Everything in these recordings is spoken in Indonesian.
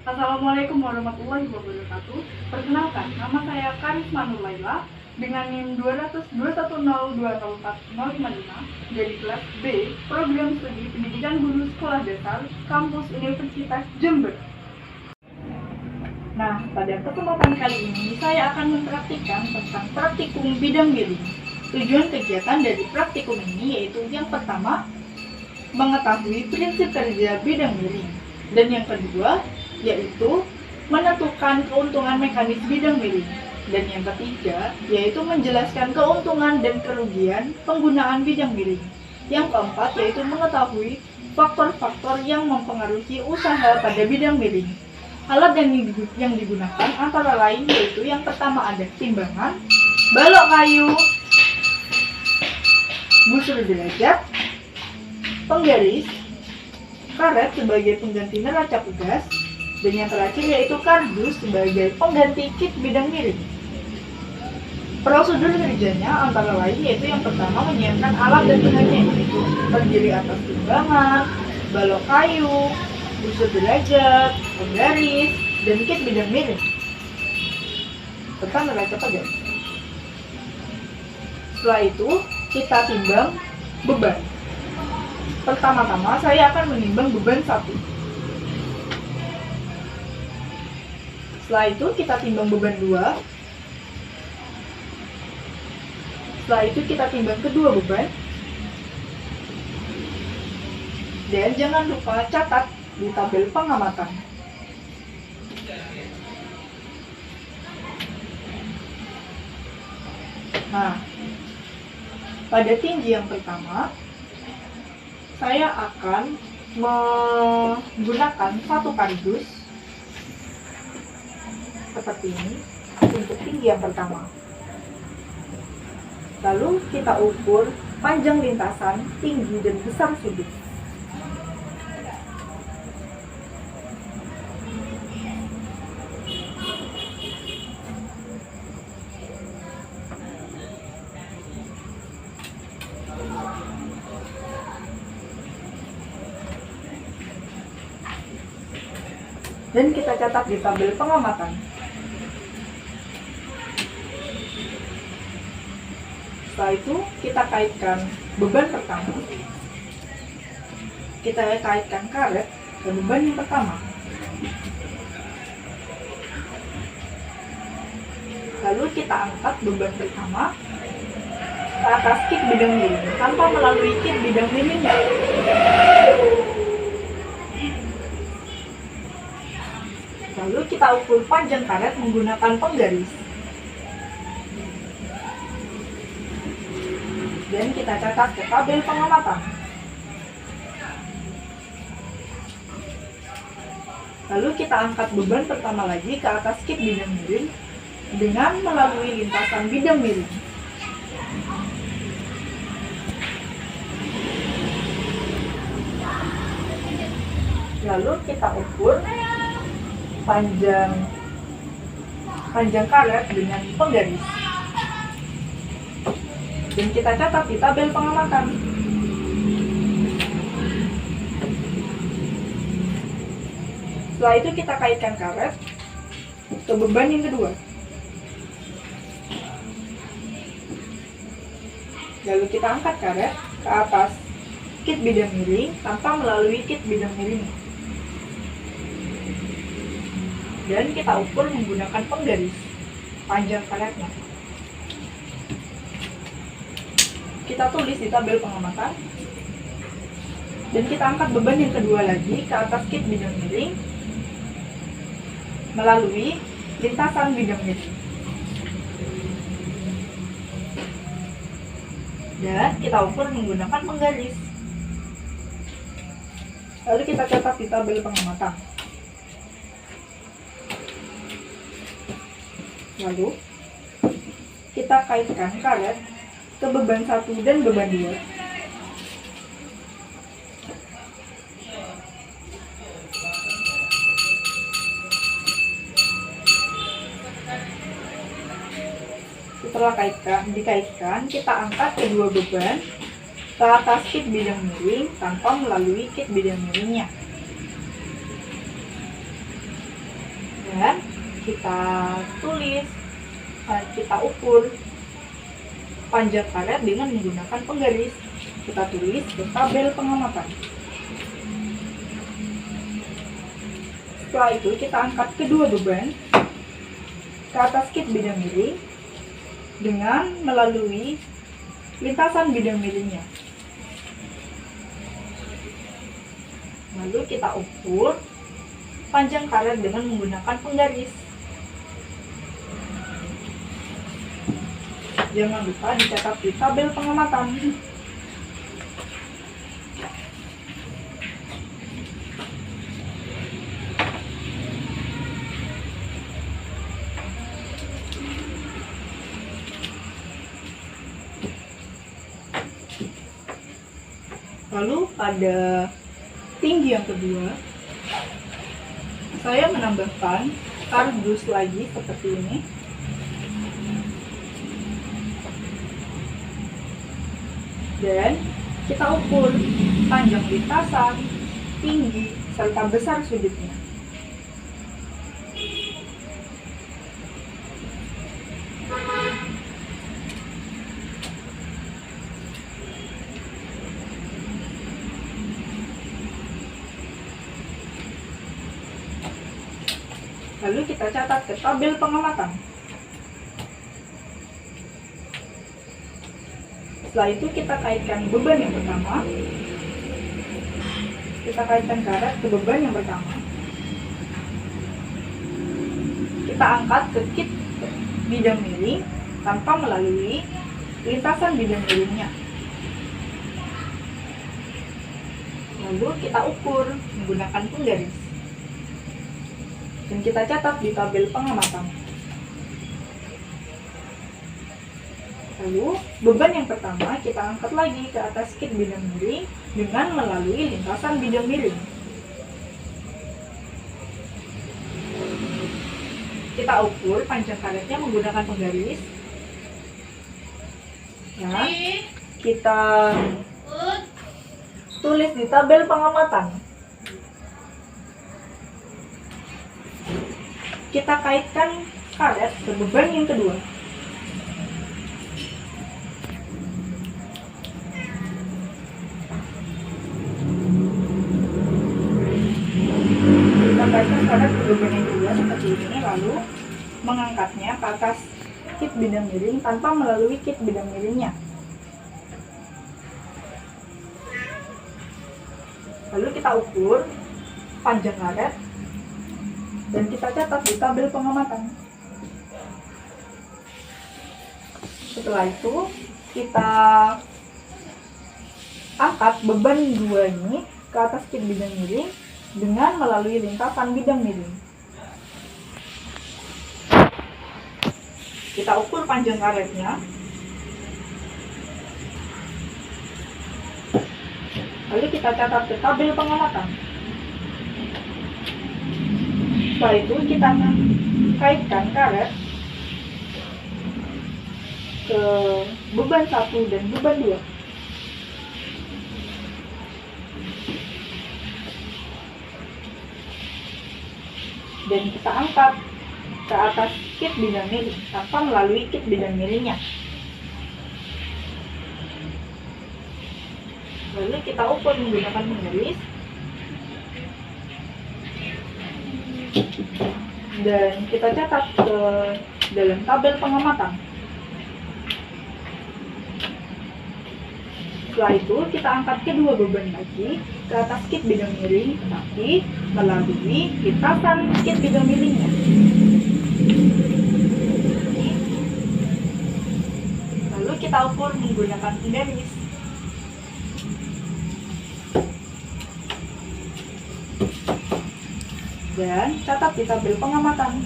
Assalamualaikum warahmatullahi wabarakatuh. Perkenalkan, nama saya Karisma Nurlaila dengan NIM 20021020455 dari kelas B, Program Studi Pendidikan Guru Sekolah Dasar, Kampus Universitas Jember. Nah, pada kesempatan kali ini saya akan mempraktikkan tentang praktikum bidang miring. Tujuan kegiatan dari praktikum ini yaitu yang pertama, mengetahui prinsip kerja bidang miring, dan yang kedua yaitu menentukan keuntungan mekanis bidang miring, dan yang ketiga yaitu menjelaskan keuntungan dan kerugian penggunaan bidang miring. Yang keempat yaitu mengetahui faktor-faktor yang mempengaruhi usaha pada bidang miring. Alat yang digunakan antara lain yaitu yang pertama ada timbangan, balok kayu, busur derajat, penggaris, karet sebagai pengganti neraca pegas, dan yang terakhir yaitu kardus sebagai pengganti kit bidang miring. Prosedur kerjanya antara lain yaitu yang pertama menyiapkan alat dan bahannya, yaitu terdiri atas timbangan, balok kayu, busur derajat, penggaris, dan kit bidang miring serta neraca pegas. Setelah itu kita timbang beban. Pertama-tama saya akan menimbang beban 1. Setelah itu kita timbang beban 2. Setelah itu kita timbang kedua beban. Dan jangan lupa catat di tabel pengamatan. Nah, pada tinggi yang pertama, saya akan menggunakan satu kardus seperti ini untuk tinggi yang pertama. Lalu kita ukur panjang lintasan, tinggi dan besar sudut. Dan kita catat di tabel pengamatan. Setelah itu kita kaitkan beban pertama. Kita kaitkan karet ke beban yang pertama. Lalu kita angkat beban pertama ke atas kit bidang miring tanpa melalui kit bidang miringnya. Lalu kita ukur panjang karet menggunakan penggaris. Dan kita catat ke tabel pengamatan. Lalu kita angkat beban pertama lagi ke atas kit bidang miring dengan melalui lintasan bidang miring. Lalu kita ukur panjang karet dengan penggaris. Dan kita catat di tabel pengamatan. Setelah itu kita kaitkan karet ke beban yang kedua. Lalu kita angkat karet ke atas kit bidang miring tanpa melalui kit bidang miring. Dan kita ukur menggunakan penggaris panjang karetnya. Kita tulis di tabel pengamatan. Dan kita angkat beban yang kedua lagi ke atas kit bidang miring melalui lintasan bidang miring. Dan kita ukur menggunakan penggaris. Lalu kita catat di tabel pengamatan. Lalu kita kaitkan karet ke beban 1 dan beban 2. Setelah dikaitkan, kita angkat kedua beban ke atas kit bidang miring tanpa melalui kit bidang miringnya. Dan kita tulis, kita ukur panjang karet dengan menggunakan penggaris. Kita tulis ke tabel pengamatan. Setelah itu kita angkat kedua beban ke atas kit bidang miring dengan melalui lintasan bidang miringnya. Lalu kita ukur panjang karet dengan menggunakan penggaris. Jangan lupa dicatat di tabel pengamatan. Lalu pada tinggi yang kedua, saya menambahkan kardus lagi seperti ini. Dan kita ukur panjang lintasan, tinggi, serta besar sudutnya. Lalu kita catat ke tabel pengamatan. Setelah itu kita kaitkan beban yang pertama. Kita kaitkan karet ke beban yang pertama. Kita angkat ke kit bidang miring tanpa melalui lintasan bidang miringnya. Lalu kita ukur menggunakan penggaris. Dan kita catat di tabel pengamatan. Lalu, beban yang pertama kita angkat lagi ke atas kit bidang miring dengan melalui lintasan bidang miring. Kita ukur panjang karetnya menggunakan penggaris. Nah, kita tulis di tabel pengamatan. Kita kaitkan karet ke beban yang kedua. Kita kaitkan karet ke beban yang kedua seperti ini, lalu mengangkatnya ke atas kit bidang miring tanpa melalui kit bidang miringnya. Lalu kita ukur panjang karet dan kita catat di tabel pengamatan. Setelah itu kita angkat beban dua ini ke atas kit bidang miring dengan melalui lintasan bidang miring. Kita ukur panjang karetnya. Lalu kita catat ke tabel pengamatan. Setelah itu kita kaitkan karet ke beban 1 dan beban 2. Dan kita angkat ke atas kit bidang miring tanpa melalui kit bidang miringnya. Lalu kita ukur menggunakan penggaris. Dan kita catat ke dalam tabel pengamatan. Setelah itu kita angkat kedua beban lagi ke atas kit bidang miring, tapi melalui lintasan kit bidang miringnya. Lalu kita ukur menggunakan penggaris. Dan catat di tabel pengamatan.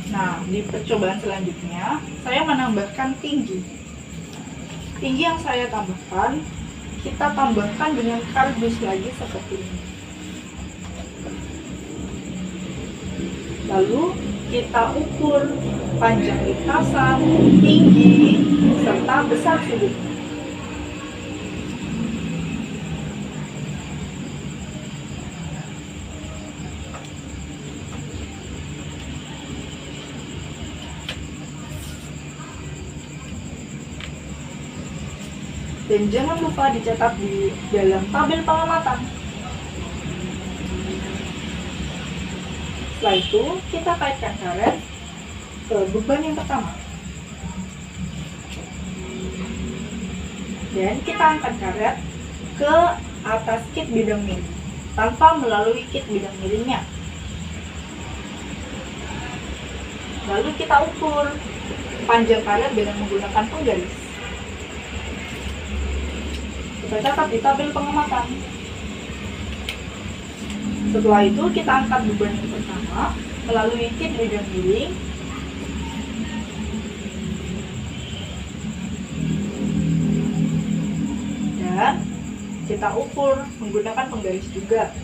Nah, di percobaan selanjutnya, saya menambahkan tinggi. Tinggi yang saya tambahkan, kita tambahkan dengan kardus lagi seperti ini. Lalu, kita ukur panjang lintasan, tinggi, serta besar sudut. Dan jangan lupa dicatat di dalam tabel pengamatan. Setelah itu, kita kaitkan karet ke beban yang pertama. Dan kita angkat karet ke atas kit bidang miring tanpa melalui kit bidang miringnya. Lalu kita ukur panjang karet dengan menggunakan penggaris. Kita catat di tabel pengamatan. Setelah itu kita angkat beban yang pertama melalui kit bidang miring dan kita ukur menggunakan penggaris juga.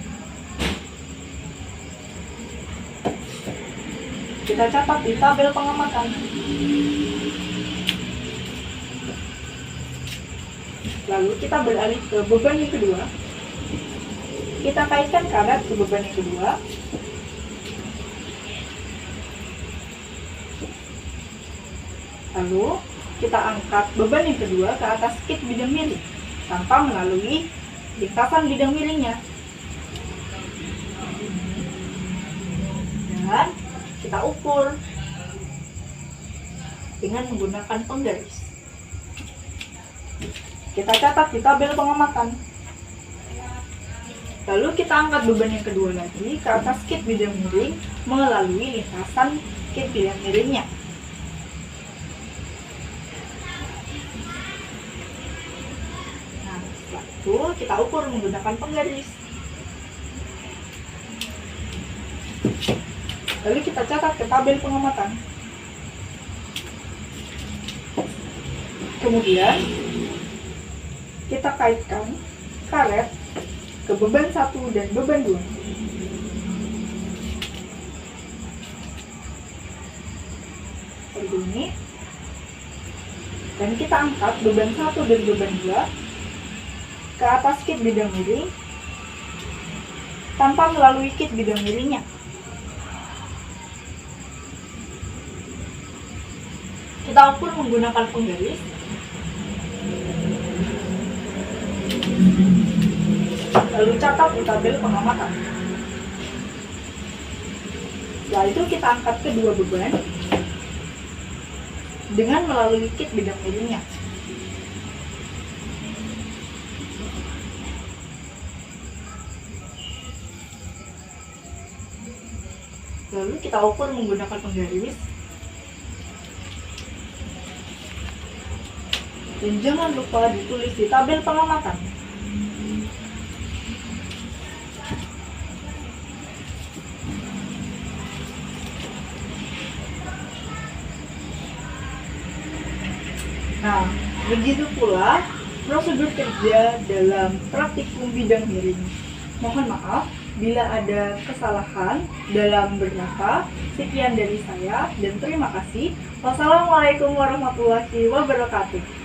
Kita catat di tabel pengamatan. Lalu kita beralih ke beban yang kedua. Kita kaitkan karet ke beban yang kedua. Lalu kita angkat beban yang kedua ke atas kit bidang miring tanpa melalui lintasan bidang miringnya. Dan kita ukur dengan menggunakan penggaris. Kita catat di tabel pengamatan. Lalu kita angkat beban yang kedua lagi ke atas kit bidang miring melalui lintasan kit bidang miringnya. Nah, setelah itu kita ukur menggunakan penggaris. Lalu kita catat ke tabel pengamatan. Kemudian kita kaitkan karet ke beban 1 dan beban 2. Seperti ini. Dan kita angkat beban 1 dan beban 2 ke atas kit bidang miring tanpa melalui kit bidang miringnya. Kita ukur menggunakan penggaris. Lalu catat di tabel pengamatan. Setelah itu kita angkat kedua beban dengan melalui kit bidang miringnya. Lalu kita ukur menggunakan penggaris. Dan jangan lupa ditulis di tabel pengamatan. Nah, begitu pula prosedur kerja dalam praktikum bidang miring. Mohon maaf bila ada kesalahan dalam bernata. Sekian dari saya dan terima kasih. Wassalamualaikum warahmatullahi wabarakatuh.